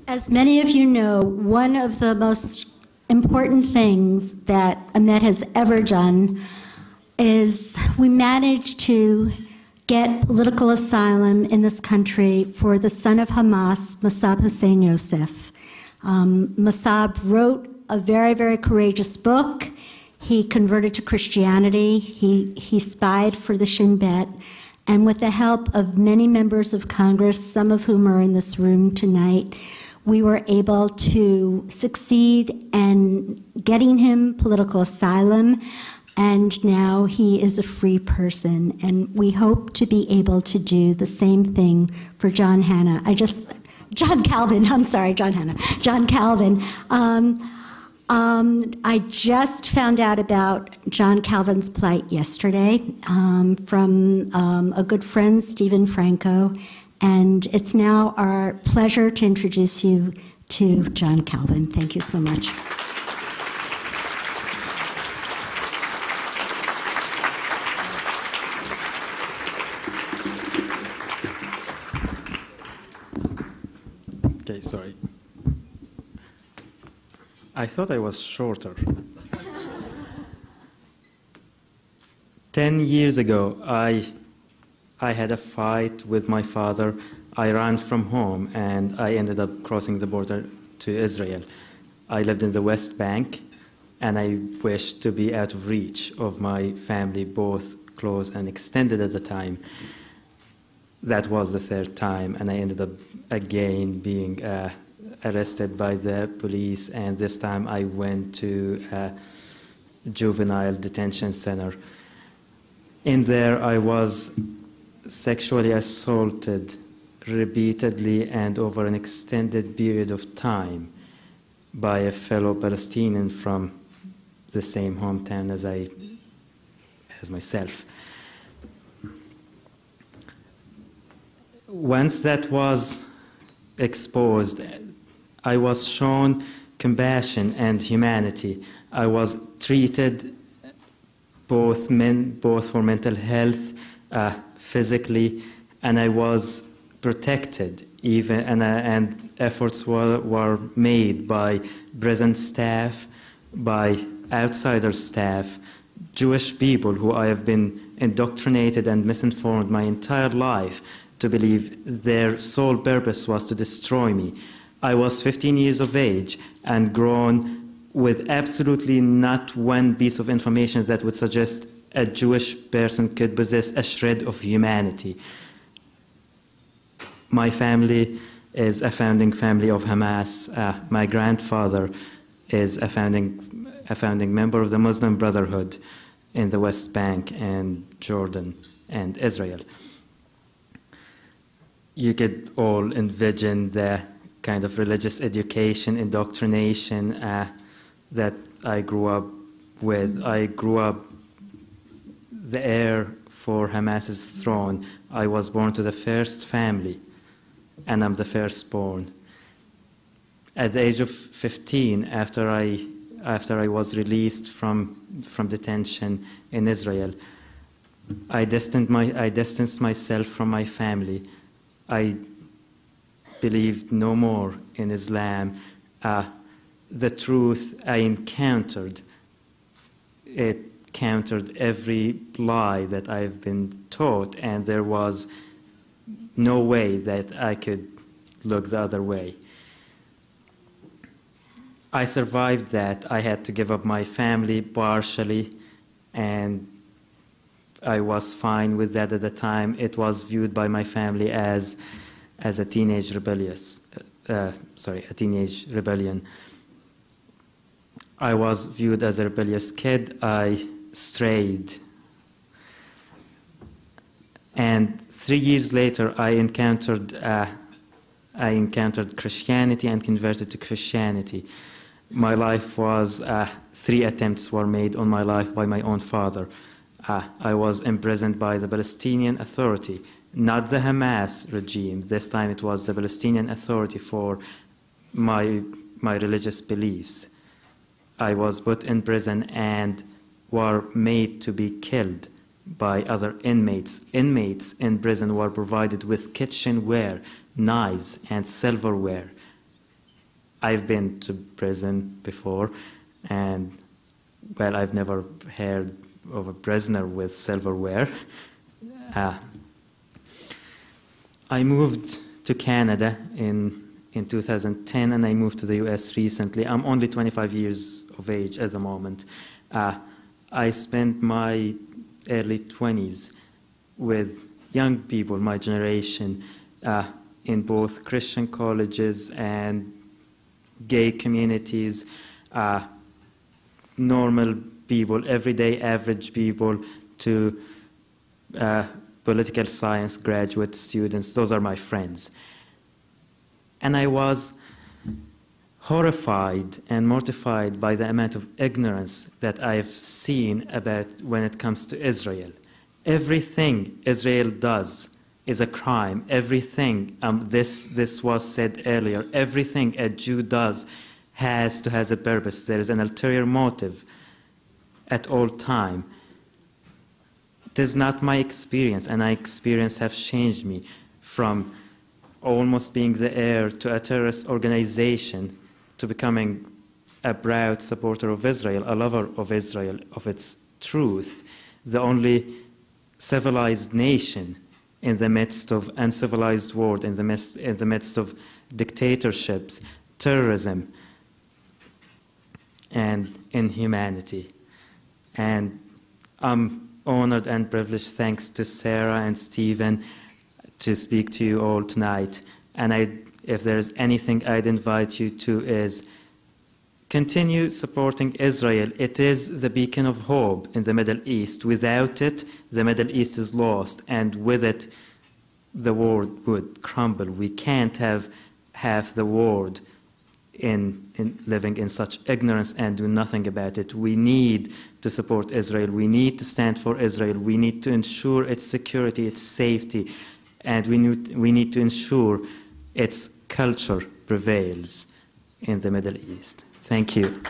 As many of you know, one of the most important things that EMET has ever done is we managed to get political asylum in this country for the son of Hamas, Mossab Hussein Yosef. Mossab wrote a very, very courageous book. He converted to Christianity. He spied for the Shin Bet. And with the help of many members of Congress, some of whom are in this room tonight, we were able to succeed in getting him political asylum, and now he is a free person. And we hope to be able to do the same thing for John Calvin. I just found out about John Calvin's plight yesterday from a good friend, Stephen Franco. And it's now our pleasure to introduce you to John Calvin. Thank you so much. Okay, sorry. I thought I was shorter. 10 years ago, I had a fight with my father. I ran from home and I ended up crossing the border to Israel. I lived in the West Bank and I wished to be out of reach of my family, both close and extended at the time. That was the third time, and I ended up again being arrested by the police, and this time I went to a juvenile detention center. In there I was sexually assaulted repeatedly and over an extended period of time by a fellow Palestinian from the same hometown as myself. Once that was exposed, I was shown compassion and humanity. I was treated both for mental health, physically, and I was protected even, and efforts were made by prison staff, by outsider staff, Jewish people who I have been indoctrinated and misinformed my entire life to believe their sole purpose was to destroy me. I was 15 years of age and grown with absolutely not one piece of information that would suggest a Jewish person could possess a shred of humanity. My family is a founding family of Hamas. My grandfather is a founding member of the Muslim Brotherhood in the West Bank and Jordan and Israel. You could all envision the kind of religious education, indoctrination that I grew up with. I grew up the heir for Hamas's throne. I was born to the first family, and I'm the firstborn. At the age of 15, after I was released from detention in Israel, I distanced myself from my family. I believed no more in Islam. The truth I encountered, it countered every lie that I've been taught, and there was no way that I could look the other way. I survived that. I had to give up my family partially, and I was fine with that at the time. It was viewed by my family as a teenage teenage rebellion. I was viewed as a rebellious kid. I strayed. And 3 years later, I encountered Christianity and converted to Christianity. My life was, 3 attempts were made on my life by my own father. I was imprisoned by the Palestinian Authority, not the Hamas regime. This time it was the Palestinian Authority for my religious beliefs. I was put in prison and were made to be killed by other inmates. Inmates in prison were provided with kitchenware, knives, and silverware. I've been to prison before, and, well, I've never heard of a prisoner with silverware. I moved to Canada in 2010, and I moved to the US recently. I'm only 25 years of age at the moment. I spent my early 20s with young people, my generation, in both Christian colleges and gay communities, normal people, everyday average people, to political science graduate students. Those are my friends. And I was horrified and mortified by the amount of ignorance that I've seen about when it comes to Israel. Everything Israel does is a crime. Everything, this was said earlier, everything a Jew does has a purpose. There is an ulterior motive at all time. It is not my experience, and my experience has changed me from almost being the heir to a terrorist organization to becoming a proud supporter of Israel, a lover of Israel, of its truth, the only civilized nation in the midst of uncivilized world, in the midst of dictatorships, terrorism, and inhumanity. And I'm honored and privileged, thanks to Sarah and Stephen, to speak to you all tonight. And if there's anything I'd invite you to is continue supporting Israel. It is the beacon of hope in the Middle East. Without it, the Middle East is lost, and with it, the world would crumble. We can't have half the world in living in such ignorance and do nothing about it. We need to support Israel. We need to stand for Israel. We need to ensure its security, its safety, and we need to ensure its culture prevails in the Middle East. Thank you.